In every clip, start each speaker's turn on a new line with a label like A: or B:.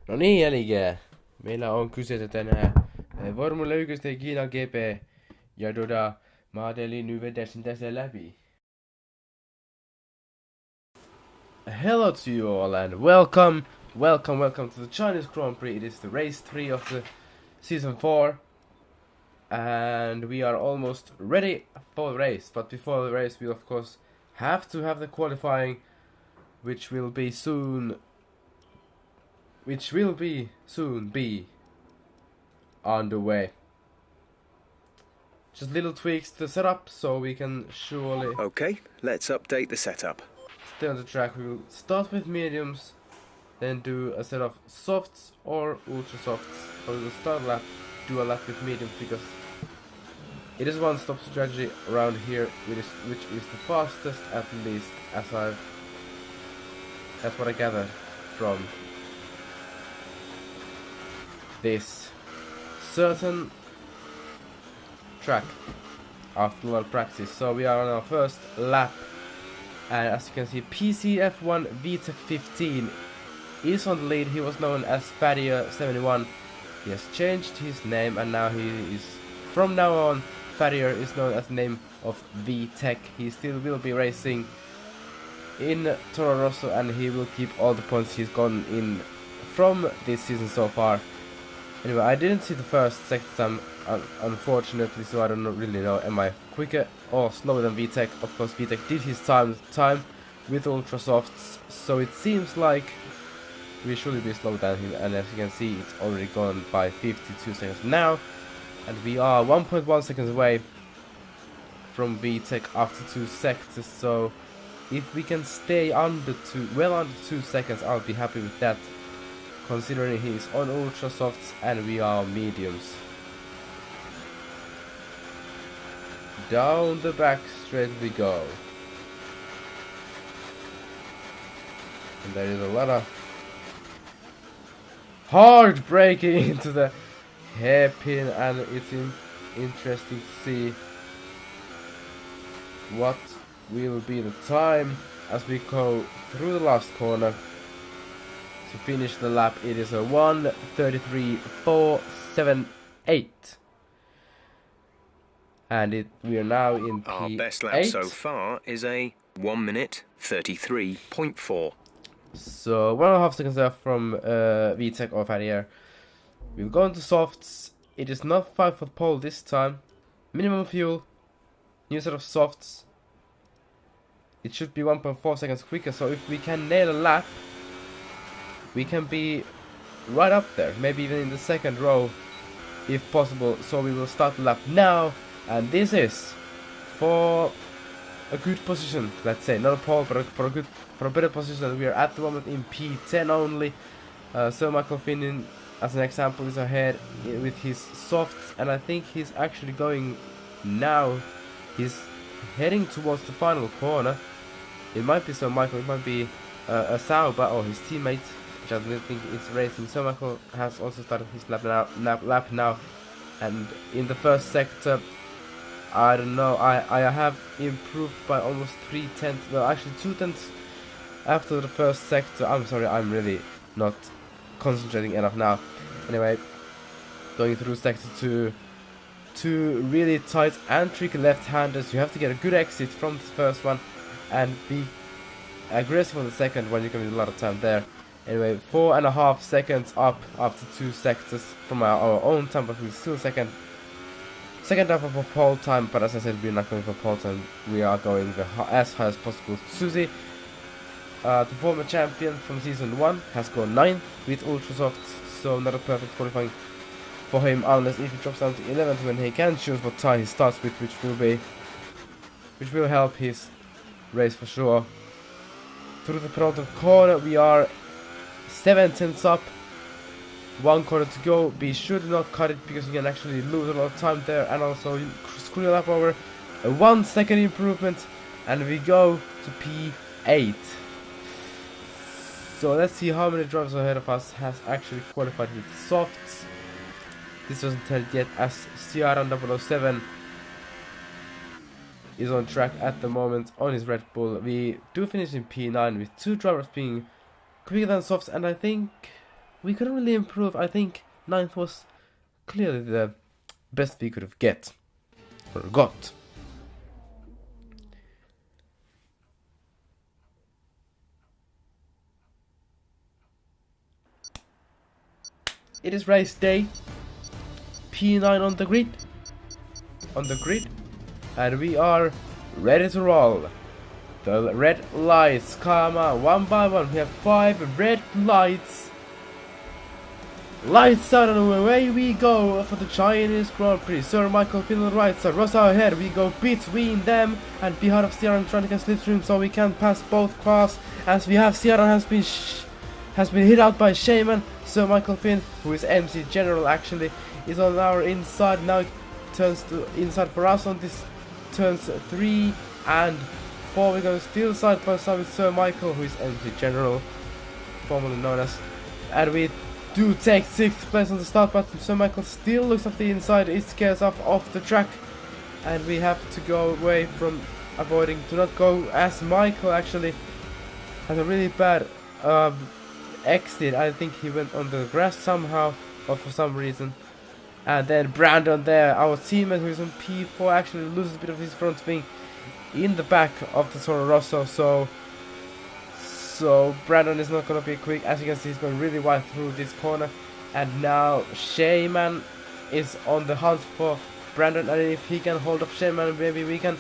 A: No niin, eli meillä on kyseessä tänään Formula 1 Kiina GP. Ja mä ajattelin nyt vetää sen tässä läpi. Hello to you all and welcome to the Chinese Grand Prix. It is the race 3 of the season 4. And we are almost ready for the race. But before the race we of course have to have the qualifying, which will soon be underway. Just little tweaks to the setup so we can surely
B: Okay, let's update the setup.
A: stay on the track. We will start with mediums, then do a set of softs or ultra softs, or we will start do a lap with mediums because it is one stop strategy around here, which is the fastest, at least that's what I gathered from this certain track after a lot of practice. So we are on our first lap, and as you can see, PCF1 VTEC 15 is on the lead. He was known as Fattier71. He has changed his name, and now from now on, Fattier is known as the name of VTEC. He still will be racing in Toro Rosso, and he will keep all the points he's gotten in from this season so far. Anyway, I didn't see the first second time, unfortunately, so I don't really know am I quicker or slower than VTEC. Of course, VTEC did his time with ultra softs, so it seems like we should be slower than him, and as you can see, it's already gone by 52 seconds now, and we are 1.1 seconds away from VTEC after 2 sectors. So if we can stay under 2 seconds, I'll be happy with that, considering he is on ultra softs and we are mediums. Down the back straight we go. And there is a lot of hard braking into the hairpin, and it's interesting to see what will be the time as we go through the last corner. To finish the lap, it is a 1:33.478, and we are now in P8.
B: Our best lap so far is a 1:33.4.
A: So 1.5 seconds left from VTEC or Fattier. We'll go into softs. It is not 5 for pole this time. Minimum fuel, new set of softs. It should be 1.4 seconds quicker. So if we can nail a lap, we can be right up there, maybe even in the second row if possible. So we will start the lap now, and this is for a good position, let's say, not a pole, but for a better position. We are at the moment in P10 only. Sir Michael Finnan, as an example, is ahead with his softs, and I think he's actually going now. He's heading towards the final corner. It might be Sir Michael, it might be a Sauber or his teammate, which I don't think is racing. Sir Michael has also started his lap now, and in the first sector, I don't know, I have improved by almost 3/10, well actually 2/10 after the first sector. I'm sorry, I'm really not concentrating enough now. Anyway, going through sector 2, two really tight and tricky left-handers. You have to get a good exit from the first one and be aggressive on the second one. You're going to need a lot of time there. Anyway, 4.5 seconds up after 2 sectors from our own time, but we're still second half of a pole time. But as I said, we're not going for pole time. We are going as high as possible. Susie, the former champion from season 1, has gone 9th with ultra softs, so not a perfect qualifying for him, unless if he drops down to 11th, when he can choose what tie he starts with, which will help his race for sure. Through the penultimate corner, we are 7/10 up, 1 corner to go. Be sure to not cut it because you can actually lose a lot of time there, and also you screw your lap over. A 1 second improvement, and we go to P8. So let's see how many drivers ahead of us has actually qualified with softs. This wasn't told yet, as CR007 is on track at the moment on his Red Bull. We do finish in P9 with 2 drivers being quicker than softs, and I think we couldn't really improve. I think 9th was clearly the best we could have got. It is race day. P9 on the grid. And we are ready to roll. The red lights come out one by one. We have 5 red lights. Lights out and away we go for the Chinese Grand Prix. Sir Michael Finn on the right side, Rosa ahead. We go between them and behind of Sierra trying to get slipstream so we can pass both cars. As we have Sierra has been hit out by Shaman. Sir Michael Finn, who is MC General actually, is on our inside. Now it turns to inside for us on this turns 3 and 4. We're going still side by side with Sir Michael, who is MC General, formerly known as. And we do take 6th place on the start, but Sir Michael still looks at the inside. It scares up off the track, and we have to go away from avoiding to not go, as Michael actually has a really bad exit. I think he went on the grass somehow or for some reason. And then Brandon there, our teammate who is on P4, actually loses a bit of his front wing in the back of the Toro Rosso. So Brandon is not going to be quick. As you can see, he's going really wide through this corner. And now Shaman is on the hunt for Brandon. And if he can hold up Shaman, maybe we can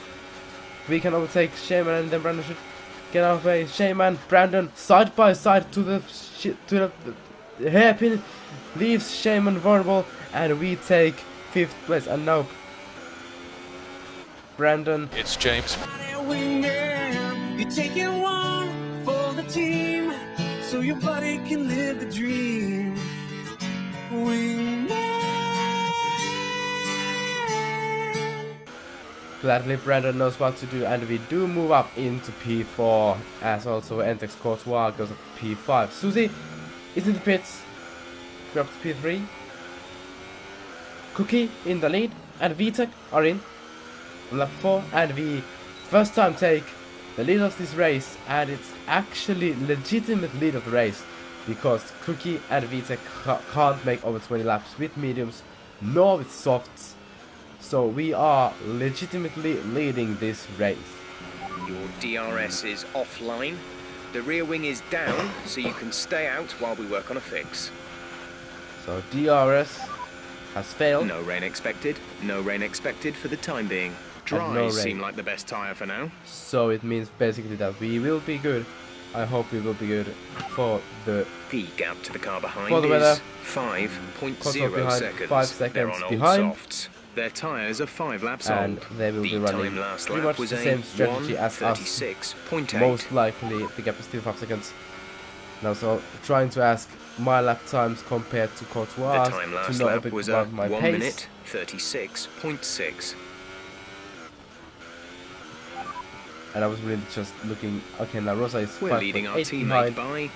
A: overtake Shaman, and then Brandon should get out of the way. Shaman, Brandon, side by side to the hairpin, leaves Shaman vulnerable, and we take 5th place. And now Brandon.
C: It's James.
D: Wingman, you're taking one for the team, so your body can live the dream. Wingman.
A: Gladly Brandon knows what to do, and we do move up into P4, as also Entex Courtois goes up to P5. Susie is in the pits. We're up to P3. Cookie in the lead, and VTech are in lap 4, and we first time take the lead of this race, and it's actually legitimate lead of the race, because Cookie and VTech can't make over 20 laps with mediums nor with softs. So we are legitimately leading this race.
B: Your DRS is offline. The rear wing is down, so you can stay out while we work on a fix.
A: So DRS has failed.
B: No rain expected. No rain expected for the time being.
A: No
B: Dries
A: rain.
B: seem like the best tyre for now.
A: So it means basically that we will be good. I hope we will be good for the
B: P gap to the car behind
A: For the weather.
B: is 5.0
A: behind,
B: seconds.
A: 5 seconds
B: They're on
A: behind.
B: old softs. Their tyres are 5 laps
A: and
B: old.
A: they will be
B: The
A: running
B: time last
A: pretty
B: lap
A: much
B: was
A: the
B: a
A: same strategy as us.
B: 1:36.8.
A: Most likely the gap is still 5 seconds. Now, so trying to ask my lap times compared to
B: The
A: Courtois
B: time
A: to
B: last
A: know a
B: lap
A: bit
B: was
A: about my
B: 1
A: pace.
B: minute 36.6.
A: And I was really just looking. Okay, now Rosa is
B: We're leading our
A: 5.8
B: teammate
A: behind.
B: by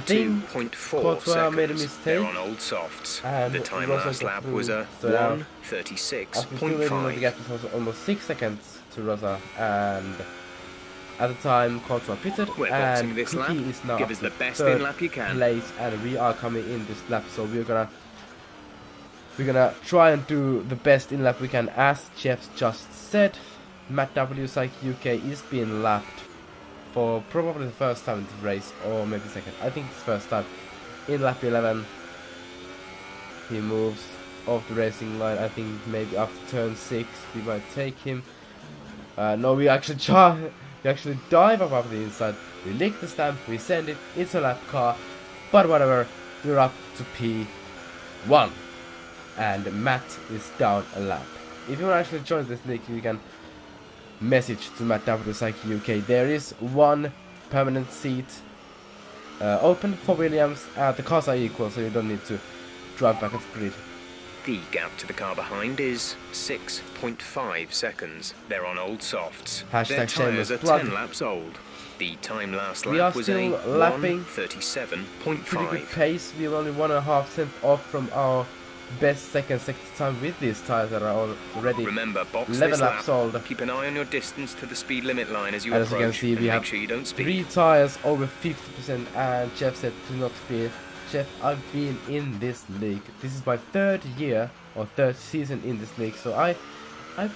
A: think
B: 32.4
A: Courtois
B: seconds.
A: made a mistake.
B: They're on old softs.
A: And
B: The time
A: Rosa
B: last
A: got
B: lap
A: through.
B: was a
A: So now, As we still waiting, the gap
B: 1:36.5.
A: is almost 6 seconds to Rosa, and at the time Courtois pitted,
B: We're
A: and
B: boxing this
A: Cookie
B: lap.
A: is now
B: Give
A: up
B: us
A: to
B: the best
A: 3rd
B: in lap you can.
A: place, and we are coming in this lap, so we're gonna try and do the best in lap we can. As Jeff just said, Matt W Psych UK is being lapped for probably the first time in this race, or maybe second. I think it's first time in lap 11. He moves off the racing line. I think maybe after turn 6 we might take him. No, we actually dive above the inside. We lick the stamp, we send it. It's a lap car, but whatever. We're up to P1, and Matt is down a lap. If you want to actually join this league, you can message to Matt W Psyche UK. There is 1 permanent seat open for Williams. The cars are equal, so you don't need to drive back at the grid.
B: The gap to the car behind is 6.5 seconds. They're on old softs.
A: Hashtag
B: Their
A: shameless
B: tyres are
A: plug.
B: 10 laps old. The time last
A: We are
B: lap was a
A: still lapping.
B: 1:37.5.
A: Pretty good pace. We're only 1.5 cents off from our best second time with these tires that are already
B: Remember, box
A: 11
B: this
A: laps
B: lap.
A: old.
B: Keep an eye on your distance to the speed limit line as you
A: And as you
B: approach,
A: can see,
B: and
A: we
B: make
A: have
B: sure you don't speed.
A: 3 tires over 50%, and Jeff said to not speed. Jeff, I've been in this league. This is my third year or third season in this league, so I'm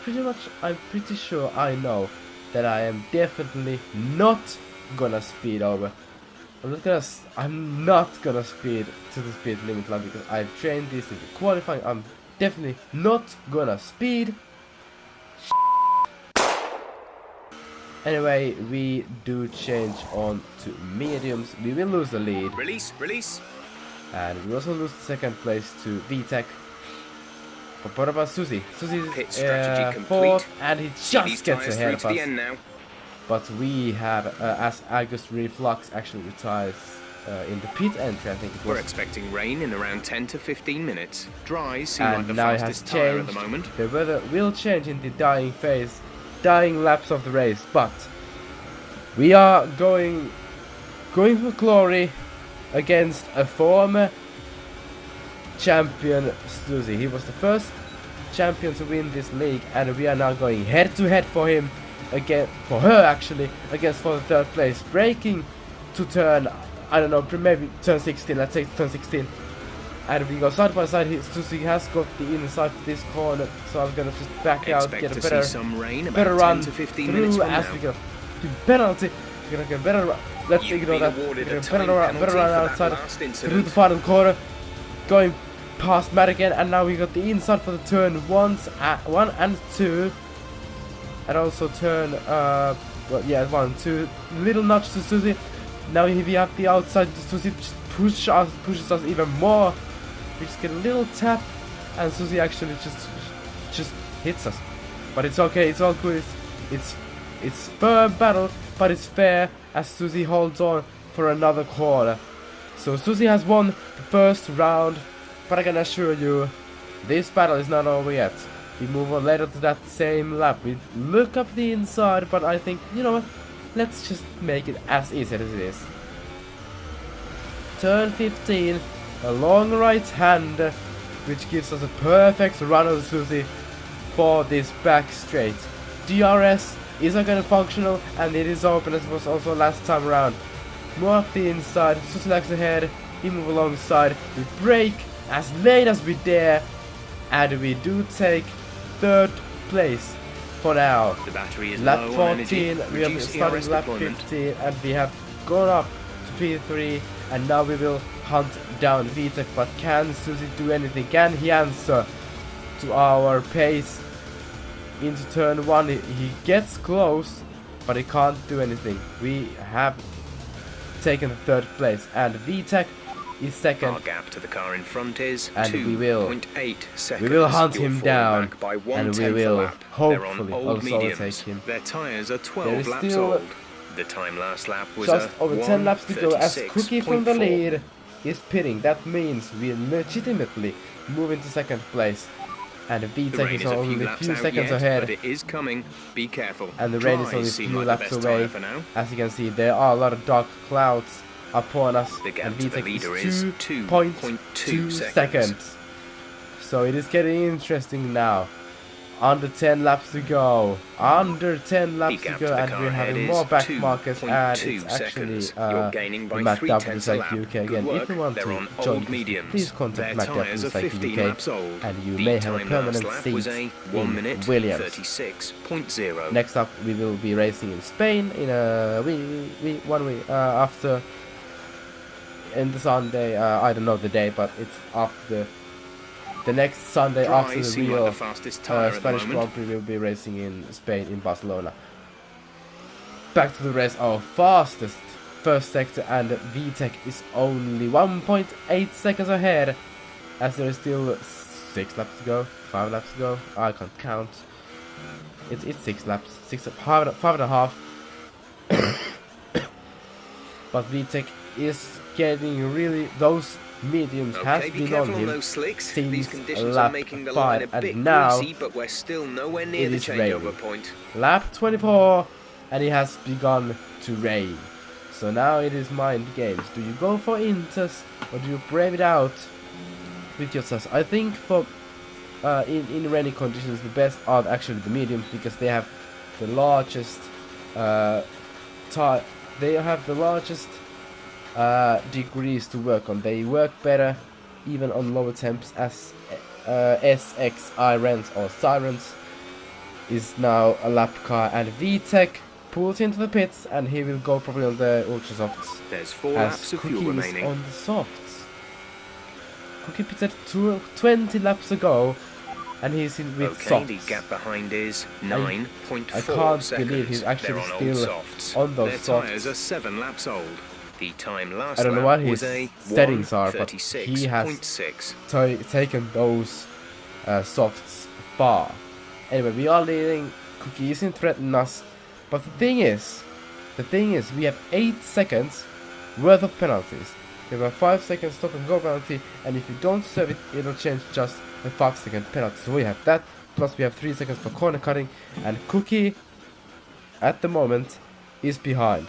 A: pretty sure I know that I am definitely not gonna speed over. I'm not gonna speed to the speed limit line because I've trained this in the qualifying. I'm definitely not gonna speed. Anyway, we do change on to mediums. We will lose the lead.
B: Release.
A: And we also lose the second place to VTech. But what about Susie? Susie's
B: Pit strategy complete.
A: fourth, and he just
B: These
A: gets
B: tyres
A: ahead
B: through
A: of
B: to the
A: us.
B: end now.
A: But we have, as August Reflux actually retires in the pit entry, I think it
B: We're
A: was.
B: expecting rain in around 10 to 15 minutes. Dries seem like
A: And
B: the
A: now it has
B: fastest tyre at the
A: changed.
B: moment.
A: The weather will change in the dying laps of the race. But we are going for glory against a former champion, Susie. He was the first champion to win this league, and we are now going head to head for him again, for her actually, against for the third place, braking to turn, I don't know, maybe turn 16. Let's say turn 16, and we go side by side. Susie has got the inside of this corner, so I'm gonna just back out,
B: Expect
A: get a
B: to
A: better,
B: see some rain about
A: better
B: 10
A: run
B: to 15 minutes
A: through
B: from
A: as
B: now.
A: we go. Penalty. We're gonna get better. Let's
B: You've
A: ignore
B: been
A: that.
B: awarded
A: We're
B: a
A: gonna
B: time
A: better
B: penalty
A: run
B: for that
A: outside
B: last
A: through
B: incident.
A: the final corner, going past Matt again, and now we got the inside for the turn 1 and 2, and also turn 1, 2. Little nudge to Susie. Now we have the outside. Susie just pushes us even more. We just get a little tap, and Susie actually just hits us. But it's okay. It's all good. It's firm battle, but it's fair as Susie holds on for another corner. So Susie has won the first round, but I can assure you, this battle is not over yet. We move on later to that same lap. We look up the inside, but I think, you know what, let's just make it as easy as it is. Turn 15, a long right hand, which gives us a perfect run of Susie for this back straight. DRS is again functional, and it is open as it was also last time around. More up the inside, Susie lags ahead, we move alongside, we brake as late as we dare, and we do take third place for now.
B: The battery is
A: Lap
B: low
A: 14,
B: on energy.
A: we have
B: Reduce
A: started
B: ERS
A: lap
B: deployment.
A: 15, and we have gone up to P3, and now we will hunt down VTech. But can Susie do anything? Can he answer to our pace into turn 1? He gets close, but he can't do anything. We have taken the third place, and VTech is second.
B: Our gap to the car in front is
A: And we will
B: 2.8 seconds.
A: we will hunt
B: You're
A: him
B: falling
A: down,
B: back by
A: and
B: 1/10
A: we
B: a
A: will
B: lap. They're on
A: hopefully
B: old
A: also
B: mediums.
A: overtake him.
B: Their tyres are
A: There
B: 12
A: is
B: laps
A: still
B: old. The time last lap was
A: just over 10 laps to go as Cookie from the
B: 1:36.4.
A: lead is pitting. That means we legitimately move into second place, and
B: The
A: VTech
B: rain
A: is
B: is a few
A: only a
B: laps
A: few
B: out
A: seconds
B: yet,
A: ahead,
B: but it is coming. Be careful.
A: and the rain is
B: Dries
A: only a
B: seem
A: few
B: like the
A: laps
B: best
A: away.
B: tyre for now.
A: As you can see, there are a lot of dark clouds upon us,
B: The gap
A: and
B: to the
A: VTech
B: leader
A: is
B: is
A: 2.2
B: 2.2
A: seconds. So it is getting interesting now. Under 10 laps to go. Under 10 laps to
B: gap
A: go,
B: to the
A: and
B: car
A: we're
B: ahead
A: having
B: is
A: more back markers, and
B: 2.2
A: it's actually
B: seconds. You're gaining by
A: Matt
B: 3/10 a lap.
A: UK
B: Good
A: again.
B: work.
A: If you want
B: They're
A: to
B: on
A: join
B: old
A: this,
B: mediums.
A: please contact
B: Their
A: Matt
B: tyres are 15
A: UK,
B: laps old.
A: and you
B: The
A: may have a
B: time
A: permanent
B: last lap
A: seat
B: was a 1
A: in
B: minute
A: Williams.
B: 36.0.
A: Next up, we will be racing in Spain in a one week after. In the Sunday, I don't know the day, but it's after the next Sunday after
B: Dries
A: the
B: seem like
A: real
B: the fastest tyre at the
A: Spanish
B: moment.
A: Grand Prix. Will be racing in Spain in Barcelona. Back to the race, our fastest first sector, and VTech is only 1.8 seconds ahead, as there is still 6 laps to go, 5 laps to go. I can't count. It's 6 laps, 5.5. But VTech is getting really, those mediums has
B: Okay, be
A: been on
B: careful on
A: him
B: those slicks.
A: since
B: These conditions are
A: lap
B: making the
A: 5,
B: line a bit
A: and now
B: greasy, but we're still nowhere near
A: it
B: the
A: is
B: changeover
A: raining.
B: point.
A: lap 24, and it has begun to rain. So now it is mind games. Do you go for Inters, or do you brave it out with yourselves? I think for in rainy conditions, the best are actually the mediums, because they have the largest they have the largest degrees to work on. They work better even on lower temps, as SXI Rents or Sirens is now a lap car, and VTech pulls into the pits, and he will go probably on the ultra softs.
B: There's 4
A: as
B: laps of
A: Cookie
B: fuel
A: is
B: remaining.
A: on the softs. Cookie pitted 20 laps ago, and he's in with
B: Okay,
A: softs.
B: the gap behind is 9.4
A: I can't
B: seconds.
A: believe he's actually
B: They're on
A: still
B: old softs.
A: on those
B: Their
A: softs.
B: tyres are 7 laps old. The time last
A: I don't know
B: lap
A: what
B: was
A: his
B: a
A: settings are, but he has
B: 1:36.6.
A: taken those softs far. Anyway, we are leading. Cookie isn't threatening us, but the thing is, we have 8 seconds worth of penalties. We have a 5 second stop and go penalty, and if you don't serve it, it'll change just a 5-second penalty. So we have that, plus we have 3 seconds for corner cutting, and Cookie, at the moment, is behind.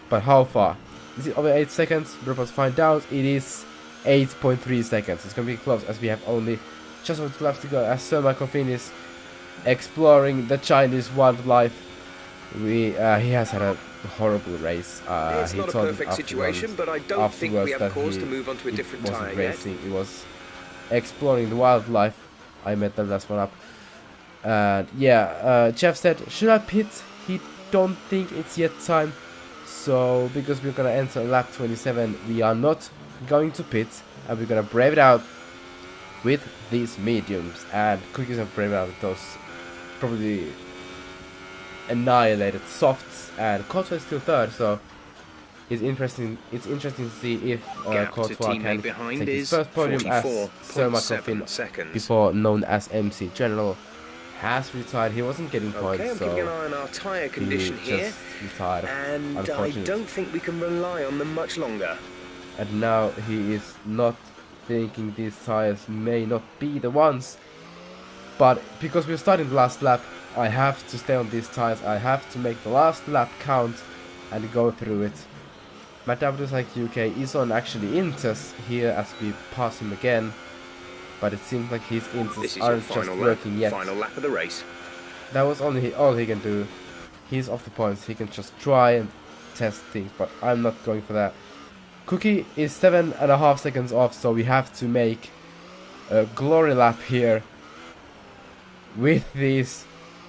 A: But how far? Is it over 8 seconds? We're about to find out. It is 8.3 seconds. It's gonna be close, as we have only just over 2 laps to go, as Sir Michael Finn is exploring the Chinese wildlife. He has had a horrible race.
B: It's
A: he
B: not a
A: told
B: perfect situation, but I don't think we have cause to move on to a different
A: wasn't
B: tyre yet.
A: racing. He was exploring the wildlife. I met the last one up. And yeah, Jeff said, should I pit? He don't think it's yet time. So because we're gonna enter lap 27, we are not going to pit, and we're gonna brave it out with these mediums. And Cookie's gonna brave it out with those probably annihilated softs, and Courtois is still third, so it's interesting to see if Courtois can take his first podium, as Sir Michael Finn, before known as MC General, has retired. He wasn't getting points,
B: I'm
A: so
B: keeping an eye on our tyre condition
A: he
B: here,
A: just retired,
B: and I
A: unfortunately.
B: don't think we can rely on them much longer.
A: And now he is not thinking these tires may not be the ones, but because we're starting the last lap, I have to stay on these tires. I have to make the last lap count and go through it. Matt like UK is on actually Inters here as we pass him again, but it seems like his Inters aren't just working yet.
B: Final lap of the race.
A: That was only all he can do. He's off the points. He can just try and test things, but I'm not going for that. Cookie is 7.5 seconds off, so we have to make a glory lap here with these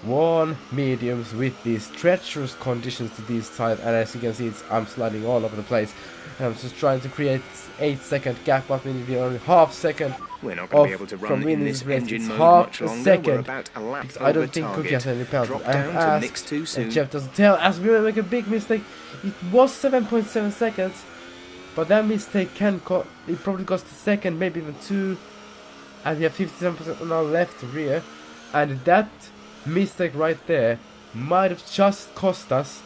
A: worn mediums, with these treacherous conditions to these tires. And as you can see, I'm sliding all over the place, and I'm just trying to create 8-second gap, but we need only half second.
B: We're not going to be able to run in this engine mode much longer. We're about a lap over
A: I don't think Cookie has any penalty. I have
B: down to mix too
A: asked,
B: soon.
A: and Jeff doesn't tell, as we will make a big mistake. It was 7.7 seconds, but that mistake it probably cost a second, maybe even 2, and we have 57% on our left rear, and that mistake right there might have just cost us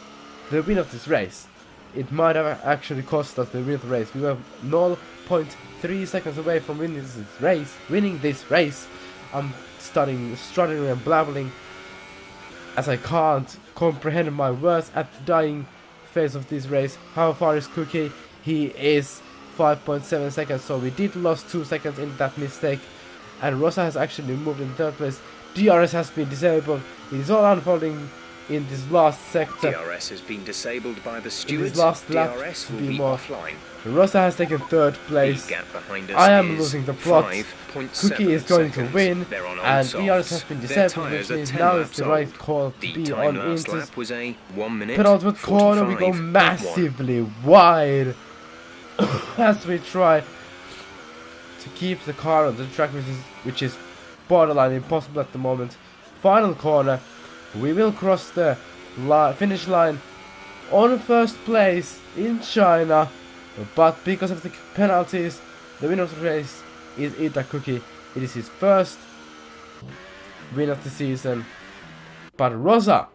A: the win of this race. It might have actually cost us the win of the race. We were 0.3 seconds away from winning this race. I'm struggling and blabbering, as I can't comprehend my words at the dying phase of this race. How far is Cookie? He is 5.7 seconds, so we did lose 2 seconds in that mistake, and Rosa has actually moved in third place. DRS has been disabled. It is all unfolding in this last sector.
B: DRS has been disabled by the stewards.
A: Last lap,
B: DRS
A: to
B: will
A: be
B: be
A: more
B: offline.
A: Rosa has taken third place.
B: The gap behind us
A: I am
B: is
A: losing the plot.
B: 5.7
A: Cookie is going
B: seconds.
A: to win,
B: They're on old
A: and
B: softs.
A: DRS has been
B: Their
A: disabled, which
B: tyres are
A: means
B: 10
A: now
B: laps
A: it's the
B: old.
A: right call to
B: The
A: be
B: time
A: on
B: last
A: Inters.
B: lap was a 1 minute.
A: Penultimate corner, we go
B: 45.1.
A: massively wide as we try to keep the car on the track, which is borderline impossible at the moment. Final corner, we will cross the finish line on first place in China, but because of the penalties, the winner of the race is Ita Cookie. It is his first win of the season, but Rosa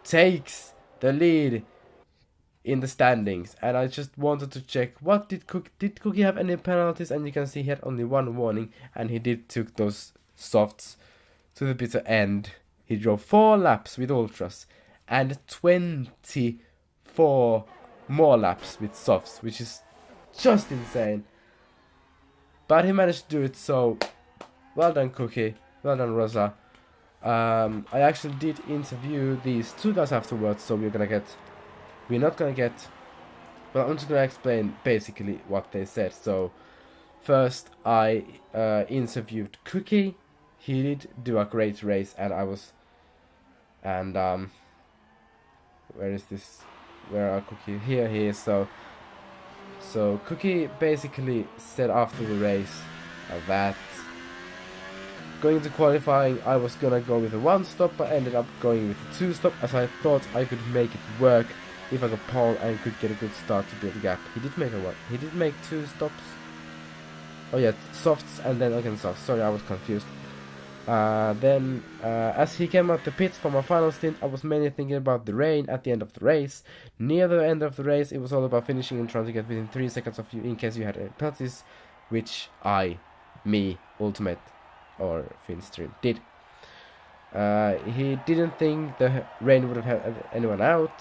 A: takes the lead in the standings. And I just wanted to check, what did Cookie have any penalties? And you can see he had only one warning, and he did took those softs to the bitter end. He drove 4 laps with ultras and 24 more laps with softs, which is just insane. But he managed to do it, so well done Cookie, well done Rosa. I actually did interview these 2 guys afterwards, so we're not gonna get Well, I'm just gonna explain basically what they said. So, first I interviewed Cookie. He did do a great race, and where is this? Where are Cookie? Here he is. So Cookie basically said after the race that going into qualifying I was gonna go with a 1-stop, but ended up going with a 2-stop as I thought I could make it work if I could pole and could get a good start to build a gap. He did make a what? He did make 2 stops. Oh yeah, softs and then again softs. Sorry, I was confused. Then, as he came out the pits for my final stint, I was mainly thinking about the rain at the end of the race. Near the end of the race, it was all about finishing and trying to get within 3 seconds of you in case you had any penalties, which Ultimate, or Finstream, did. He didn't think the rain would have had anyone out,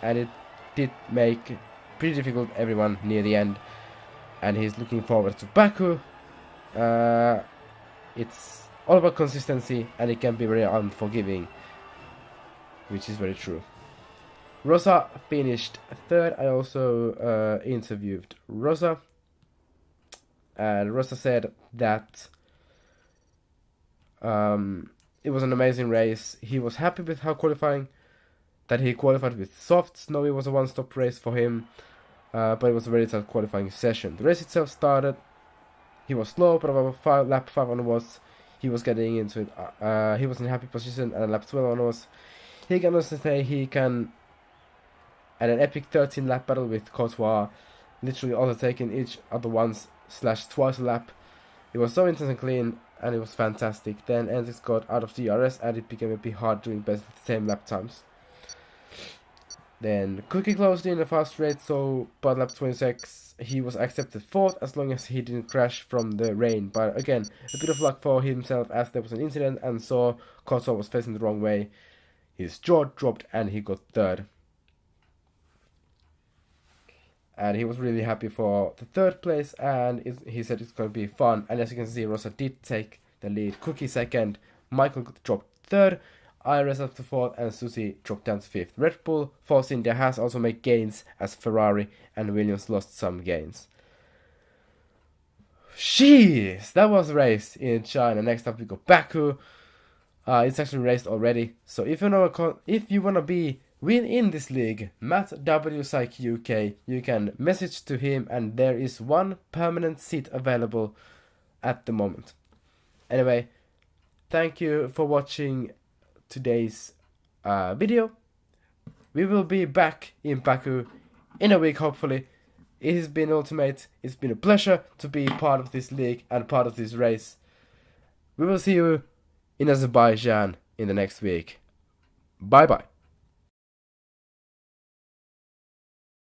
A: and it did make pretty difficult everyone near the end, and he's looking forward to Baku. It's all about consistency, and it can be very unforgiving, which is very true. Rosa finished 3rd. I also interviewed Rosa, and Rosa said that it was an amazing race. He was happy with how that he qualified with softs. No, it was a 1-stop race for him, but it was a very tough qualifying session. The race itself started. He was slow, but about lap 5 onwards, he was getting into it. He was in a happy position, and lap 12 onwards, he can also say he can, at an epic 13 lap battle with Courtois, literally overtaking each other once/twice a lap. It was so intense and clean, and it was fantastic. Then Entex got out of DRS, and it became a bit hard doing basically the same lap times. Then Cookie closed in a fast race, so by lap 26 he was accepted 4th as long as he didn't crash from the rain. But again, a bit of luck for himself as there was an incident and saw Kosovo was facing the wrong way. His jaw dropped and he got 3rd. And he was really happy for the 3rd place, and he said it's going to be fun. And as you can see, Rosa did take the lead. Cookie 2nd, Michael dropped 3rd, Iris up to 4th, and Susie dropped down to 5th. Red Bull Force India has also made gains as Ferrari and Williams lost some gains. Jeez, that was a race in China. Next up we got Baku. It's actually raced already. So if you wanna win in this league, Matt W Psych UK, you can message to him, and there is 1 permanent seat available at the moment. Anyway, thank you for watching today's video. We will be back in Baku in a week, hopefully. It has been Ultimate. It's been a pleasure to be part of this league and part of this race. We will see you in Azerbaijan in the next week. Bye bye.